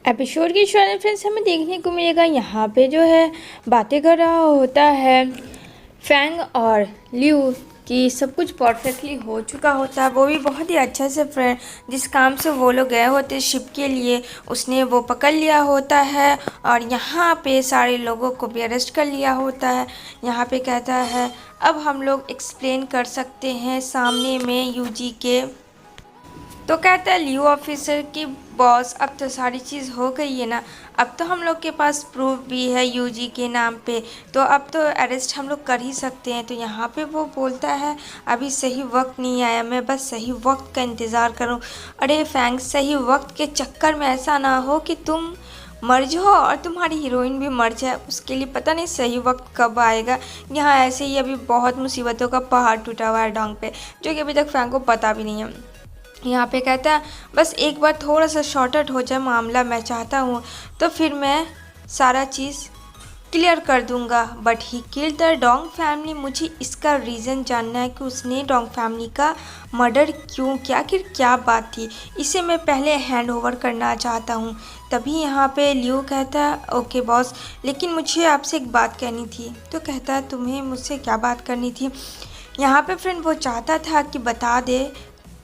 Episode की शुरुआत friends हमें देखने को मिलेगा यहाँ पे जो है बातें कर रहा होता है फैंग और लियू कि सब कुछ परफेक्टली हो चुका होता है। वो भी बहुत ही अच्छे से फ्रेंड जिस काम से वो लोग गए होते शिप के लिए उसने वो पकड़ लिया होता है और यहाँ पे सारे लोगों को भी अरेस्ट कर लिया होता है। यहाँ पे कहता है अब हम लोग एक्सप्लेन कर सकते हैं सामने में यूजी के। तो कहता है लियो ऑफिसर की बॉस अब तो सारी चीज़ हो गई है ना, अब तो हम लोग के पास प्रूफ भी है यूजी के नाम पे, तो अब तो अरेस्ट हम लोग कर ही सकते हैं। तो यहाँ पे वो बोलता है अभी सही वक्त नहीं आया, मैं बस सही वक्त का इंतज़ार करूँ। अरे फैंग सही वक्त के चक्कर में ऐसा ना हो कि तुम मर जाओ और तुम्हारी हीरोइन भी मर जाए, उसके लिए पता नहीं सही वक्त कब आएगा। यहाँ ऐसे ही अभी बहुत मुसीबतों का पहाड़ टूटा हुआ है डोंग पे, जो कि अभी तक फैंग को पता भी नहीं है। यहाँ पे कहता है बस एक बार थोड़ा सा शॉर्टकट हो जाए मामला, मैं चाहता हूँ तो फिर मैं सारा चीज़ क्लियर कर दूंगा। But he killed the Dong family, मुझे इसका रीज़न जानना है कि उसने डोंग फैमिली का मर्डर क्यों किया, आखिर क्या बात थी, इसे मैं पहले हैंड ओवर करना चाहता हूँ। तभी यहाँ पे लियो कहता है ओके बॉस, लेकिन मुझे आपसे एक बात कहनी थी। तो कहता है तुम्हें मुझसे क्या बात करनी थी। यहाँ पे फ्रेंड वो चाहता था कि बता दे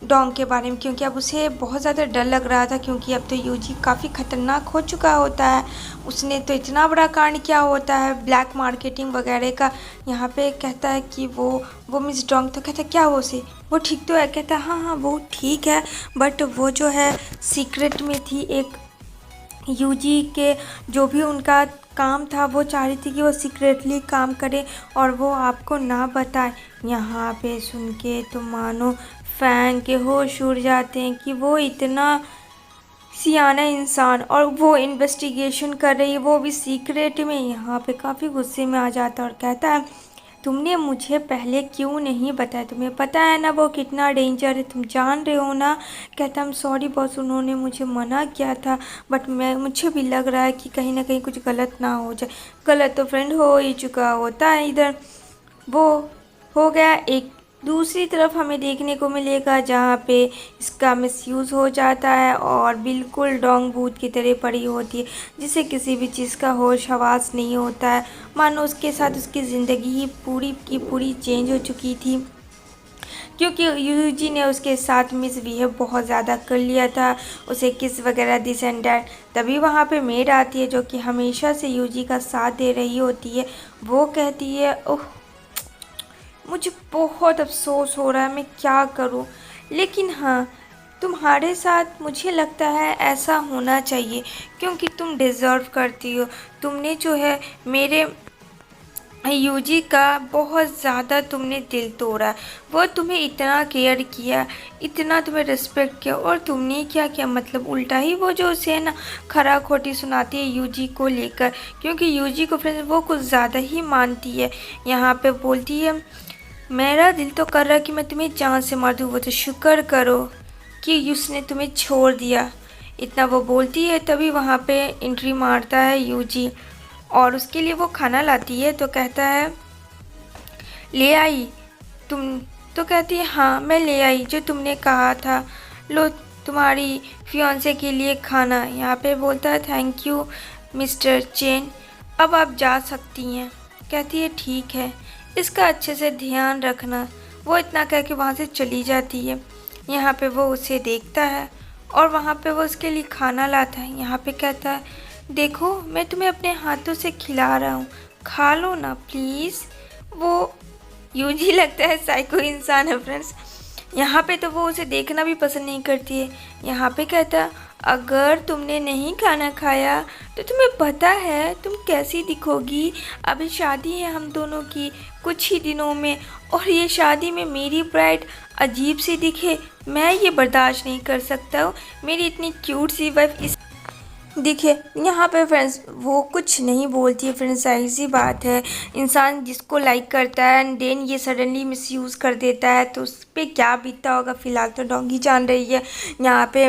डोंग के बारे में, क्योंकि अब उसे बहुत ज़्यादा डर लग रहा था, क्योंकि अब तो यूजी काफ़ी ख़तरनाक हो चुका होता है। उसने तो इतना बड़ा कांड किया होता है ब्लैक मार्केटिंग वगैरह का। यहाँ पे कहता है कि वो मिस डोंग, तो कहता है क्या वो से वो ठीक तो है। कहता है हाँ हाँ वो ठीक है, बट वो जो है सीक्रेट में थी, एक यूजी के जो भी उनका काम था वो चाह रही थी कि वो सीक्रेटली काम करे और वो आपको ना बताए। यहाँ पे सुन के तो मानो फैंग के होश उड़ जाते हैं कि वो इतना सियाना इंसान और वो इन्वेस्टिगेशन कर रही है, वो भी सीक्रेट में। यहाँ पे काफ़ी गुस्से में आ जाता है और कहता है तुमने मुझे पहले क्यों नहीं बताया, तुम्हें पता है ना वो कितना डेंजर है, तुम जान रहे हो ना। कहता हम सॉरी बॉस, उन्होंने मुझे मना किया था, बट मुझे भी लग रहा है कि कहीं ना कहीं कुछ गलत ना हो जाए। गलत तो फ्रेंड हो ही चुका होता है, इधर वो हो गया। एक दूसरी तरफ हमें देखने को मिलेगा जहाँ पे इसका मिसयूज़ हो जाता है और बिल्कुल डोंग भूत की तरह पड़ी होती है, जिसे किसी भी चीज़ का होश हवास नहीं होता है। मानो उसके साथ उसकी ज़िंदगी ही पूरी की पूरी चेंज हो चुकी थी, क्योंकि यूजी ने उसके साथ मिसबिहेव बहुत ज़्यादा कर लिया था, उसे किस वगैरह दिस एंड डैट। तभी वहाँ पे मेड आती है जो कि हमेशा से यूजी का साथ दे रही होती है। वो कहती है ओह मुझे बहुत अफसोस हो रहा है, मैं क्या करूं, लेकिन हाँ तुम्हारे साथ मुझे लगता है ऐसा होना चाहिए, क्योंकि तुम डिज़र्व करती हो। तुमने जो है मेरे यूजी का बहुत ज़्यादा तुमने दिल तोड़ा, वो तुम्हें इतना केयर किया, इतना तुम्हें रिस्पेक्ट किया, और तुमने क्या किया, मतलब उल्टा ही वो जो उसे है ना खरा खोटी सुनाती है यूजी को लेकर, क्योंकि यूजी को फ्रेंड्स वो कुछ ज़्यादा ही मानती है। यहाँ पे बोलती है मेरा दिल तो कर रहा कि मैं तुम्हें जान से मार दूँ, वो तो शुक्र करो कि उसने तुम्हें छोड़ दिया। इतना वो बोलती है, तभी वहाँ पे एंट्री मारता है यूजी और उसके लिए वो खाना लाती है। तो कहता है ले आई तुम, तो कहती है हाँ मैं ले आई जो तुमने कहा था, लो तुम्हारी फियांसे के लिए खाना। यहाँ पे बोलता है थैंक यू मिस्टर चेन, अब आप जा सकती हैं। कहती है ठीक है, इसका अच्छे से ध्यान रखना। वो इतना कह के वहाँ से चली जाती है। यहाँ पे वो उसे देखता है और वहाँ पे वो उसके लिए खाना लाता है। यहाँ पे कहता है देखो मैं तुम्हें अपने हाथों से खिला रहा हूँ, खा लो ना प्लीज़। वो यूजी लगता है साइको इंसान है फ्रेंड्स। यहाँ पे तो वो उसे देखना भी पसंद नहीं करती है। यहाँ पे कहता अगर तुमने नहीं खाना खाया तो तुम्हें पता है तुम कैसी दिखोगी। अभी शादी है हम दोनों की कुछ ही दिनों में, और ये शादी में मेरी ब्राइड अजीब सी दिखे, मैं ये बर्दाश्त नहीं कर सकता हूँ। मेरी इतनी क्यूट सी वाइफ इस दिखे। यहाँ पे फ्रेंड्स वो कुछ नहीं बोलती है। फ्रेंड्स जाहिर सी बात है, इंसान जिसको लाइक करता है एंड देन ये सडनली मिसयूज़ कर देता है तो उस पर क्या बीतता होगा फ़िलहाल तो डोंगी जान रही है। यहाँ पे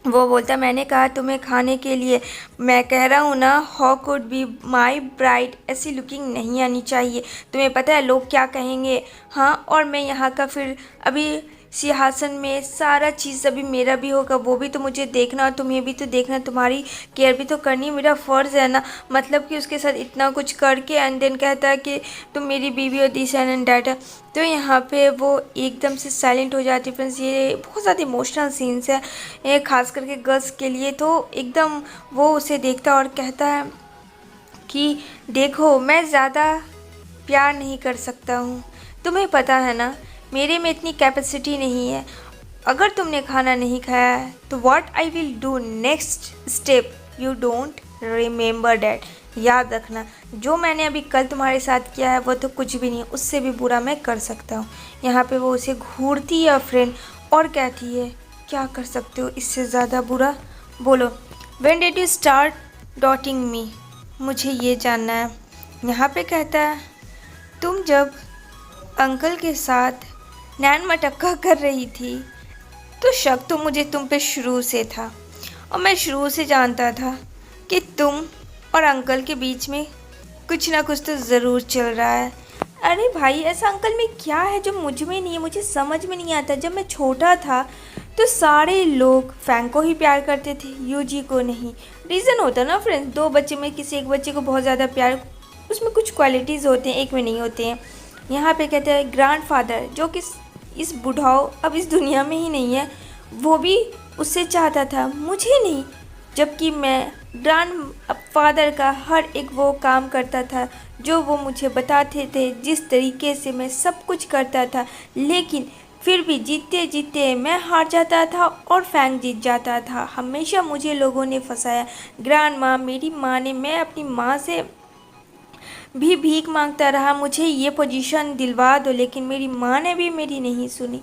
वो बोलता है मैंने कहा तुम्हें खाने के लिए, मैं कह रहा हूँ ना how could be my bride, ऐसी लुकिंग नहीं आनी चाहिए, तुम्हें पता है लोग क्या कहेंगे। हाँ और मैं यहाँ का फिर अभी सिंहासन में सारा चीज़ अभी मेरा भी होगा, वो भी तो मुझे देखना और तुम्हें भी तो देखना, तुम्हारी केयर भी तो करनी मेरा फ़र्ज़ है ना। मतलब कि उसके साथ इतना कुछ करके एंड देन कहता है कि तुम मेरी बीवी हो, दिस एंड डैट। तो यहाँ पे वो एकदम से साइलेंट हो जाती है। फ्रेंड्स ये बहुत ज़्यादा इमोशनल सीन्स है, ये खास करके गर्ल्स के लिए। तो एकदम वो उसे देखता और कहता है कि देखो मैं ज़्यादा प्यार नहीं कर सकता हूँ, तुम्हें पता है ना मेरे में इतनी कैपेसिटी नहीं है। अगर तुमने खाना नहीं खाया है तो what I will do next step, you don't remember that. याद रखना जो मैंने अभी कल तुम्हारे साथ किया है वो तो कुछ भी नहीं, उससे भी बुरा मैं कर सकता हूँ। यहाँ पे वो उसे घूरती है फ्रेंड और कहती है क्या कर सकते हो इससे ज़्यादा बुरा, बोलो। व्हेन डिड यू स्टार्ट डॉटिंग मी, मुझे ये जानना है। यहाँ पे कहता है तुम जब अंकल के साथ नैन मटक्का कर रही थी तो शक तो मुझे तुम पे शुरू से था, और मैं शुरू से जानता था कि तुम और अंकल के बीच में कुछ ना कुछ तो ज़रूर चल रहा है। अरे भाई ऐसा अंकल में क्या है जो मुझ में नहीं है, मुझे समझ में नहीं आता। जब मैं छोटा था तो सारे लोग फैंग को ही प्यार करते थे, यूजी को नहीं। रीज़न होता ना फ्रेंड्स, दो बच्चे में किसी एक बच्चे को बहुत ज़्यादा प्यार, उसमें कुछ क्वालिटीज़ होते हैं, एक में नहीं होते हैं। यहाँ पे कहते हैं ग्रैंडफादर जो कि इस बुढ़ाओ अब इस दुनिया में ही नहीं है, वो भी उससे चाहता था, मुझे नहीं। जबकि मैं ग्रैंडफादर का हर एक वो काम करता था जो वो मुझे बताते थे, जिस तरीके से मैं सब कुछ करता था, लेकिन फिर भी जीतते जीतते मैं हार जाता था और फैंग जीत जाता था। हमेशा मुझे लोगों ने फंसाया। ग्रैंड माँ, मेरी माँ ने, मैं अपनी माँ से भी भीख मांगता रहा मुझे ये पोजीशन दिलवा दो, लेकिन मेरी माँ ने भी मेरी नहीं सुनी,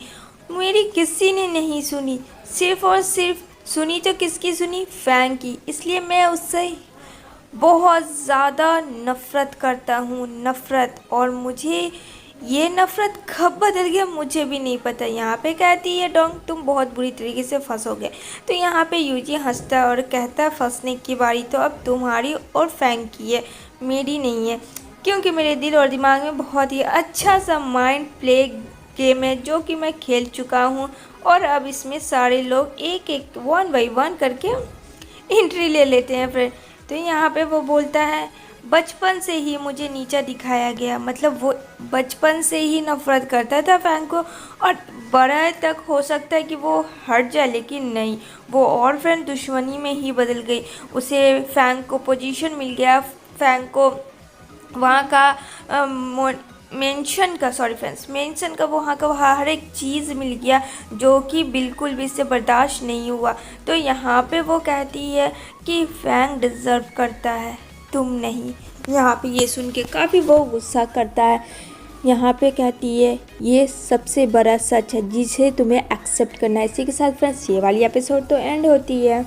मेरी किसी ने नहीं सुनी। सिर्फ़ और सिर्फ सुनी तो किसकी सुनी, फैंग की। इसलिए मैं उससे बहुत ज़्यादा नफ़रत करता हूँ, नफ़रत। और मुझे ये नफ़रत कब बदल गया मुझे भी नहीं पता। यहाँ पे कहती है डोंग तुम बहुत बुरी तरीके से फंसोगे। तो यहाँ पे यूजी हंसता और कहता फंसने की बारी तो अब तुम्हारी और फैंग की है, मेरी नहीं है, क्योंकि मेरे दिल और दिमाग में बहुत ही अच्छा सा माइंड प्ले गेम है जो कि मैं खेल चुका हूँ। और अब इसमें सारे लोग एक एक 1 बाय 1 करके एंट्री ले लेते हैं फ्रेंड। तो यहाँ पे वो बोलता है बचपन से ही मुझे नीचा दिखाया गया, मतलब वो बचपन से ही नफ़रत करता था फैंग को, और बड़ा तक हो सकता है कि वो हट जाए, लेकिन नहीं, वो और फ्रेंड दुश्मनी में ही बदल गई। उसे फैंग को पोजीशन मिल गया, फैंग को वहाँ का मेंशन का, सॉरी फ्रेंड्स, मेंशन का वहाँ का हर एक चीज़ मिल गया जो कि बिल्कुल भी इससे बर्दाश्त नहीं हुआ। तो यहाँ पे वो कहती है कि फैंग डिज़र्व करता है, तुम नहीं। यहाँ पे ये सुन के काफ़ी वो गुस्सा करता है। यहाँ पे कहती है ये सबसे बड़ा सच है जिसे तुम्हें एक्सेप्ट करना है। इसी के साथ फ्रेंड्स ये वाली एपिसोड तो एंड होती है।